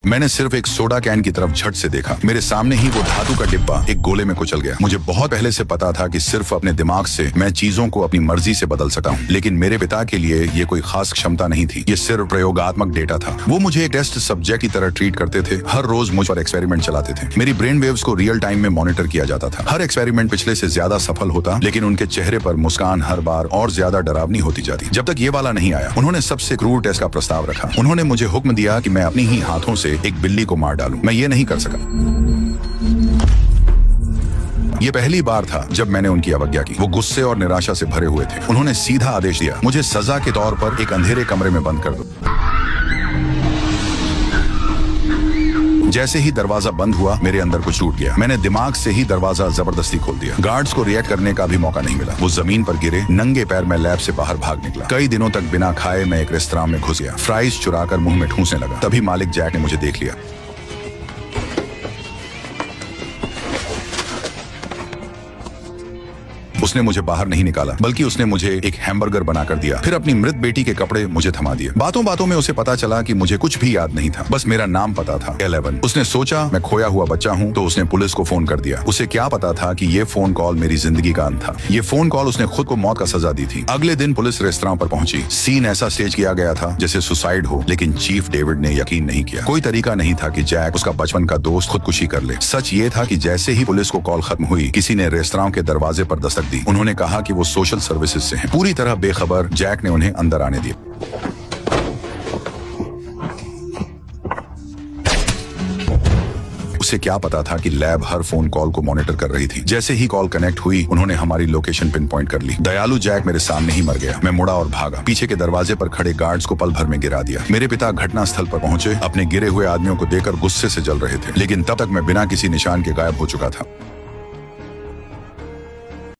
मैंने सिर्फ एक सोडा कैन की तरफ झट से देखा। मेरे सामने ही वो धातु का डिब्बा एक गोले में कुचल गया। मुझे बहुत पहले से पता था कि सिर्फ अपने दिमाग से मैं चीजों को अपनी मर्जी से बदल सकता हूँ, लेकिन मेरे पिता के लिए ये कोई खास क्षमता नहीं थी। ये सिर्फ प्रयोगात्मक डेटा था। वो मुझे एक टेस्ट सब्जेक्ट की तरह ट्रीट करते थे। हर रोज मुझ पर एक्सपेरिमेंट चलाते थे। मेरी ब्रेन वेव्स को रियल टाइम में मॉनिटर किया जाता था। हर एक्सपेरिमेंट पिछले से ज्यादा सफल होता, लेकिन उनके चेहरे पर मुस्कान हर बार और ज्यादा डरावनी होती जाती। जब तक ये वाला नहीं आया, उन्होंने सबसे क्रूर टेस्ट का प्रस्ताव रखा। उन्होंने मुझे हुक्म दिया कि मैं अपनी ही हाथों से एक बिल्ली को मार डालूं। मैं ये नहीं कर सका। ये पहली बार था जब मैंने उनकी अवज्ञा की। वो गुस्से और निराशा से भरे हुए थे। उन्होंने सीधा आदेश दिया, मुझे सजा के तौर पर एक अंधेरे कमरे में बंद कर दो। जैसे ही दरवाजा बंद हुआ, मेरे अंदर कुछ टूट गया। मैंने दिमाग से ही दरवाजा जबरदस्ती खोल दिया। गार्ड्स को रिएक्ट करने का भी मौका नहीं मिला। वो जमीन पर गिरे। नंगे पैर मैं लैब से बाहर भाग निकला। कई दिनों तक बिना खाए मैं एक रेस्तरां में घुस गया। फ्राइज चुराकर मुंह में ठूंसने लगा। तभी मालिक जैक ने मुझे देख लिया। उसने मुझे बाहर नहीं निकाला, बल्कि उसने मुझे एक हैमबर्गर बनाकर दिया। फिर अपनी मृत बेटी के कपड़े मुझे थमा दिए। बातों बातों में उसे पता चला कि मुझे कुछ भी याद नहीं था, बस मेरा नाम पता था, 11। उसने सोचा मैं खोया हुआ बच्चा हूँ, तो उसने पुलिस को फोन कर दिया। उसे क्या पता था कि ये फोन कॉल मेरी जिंदगी का अंत था। ये फोन कॉल उसने खुद को मौत का सजा दी थी। अगले दिन पुलिस रेस्तरां पर पहुंची। सीन ऐसा स्टेज किया गया था जैसे सुसाइड हो, लेकिन चीफ डेविड ने यकीन नहीं किया। कोई तरीका नहीं था कि जैक, उसका बचपन का दोस्त, खुदकुशी कर ले। सच ये था कि जैसे ही पुलिस को कॉल खत्म हुई, किसी ने रेस्तरां के दरवाजे पर दस्तक दी। उन्होंने कहा कि वो सोशल सर्विसेज से हैं। पूरी तरह बेखबर जैक ने उन्हें अंदर आने दिया। उसे क्या पता था कि लैब हर फोन कॉल को मॉनिटर कर रही थी। जैसे ही कॉल कनेक्ट हुई, उन्होंने हमारी लोकेशन पिन पॉइंट कर ली। दयालु जैक मेरे सामने ही मर गया। मैं मुड़ा और भागा। पीछे के दरवाजे पर खड़े गार्ड्स को पल भर में गिरा दिया। मेरे पिता घटनास्थल पर पहुंचे। अपने गिरे हुए आदमियों को देखकर गुस्से से जल रहे थे, लेकिन तब तक मैं बिना किसी निशान के गायब हो चुका था।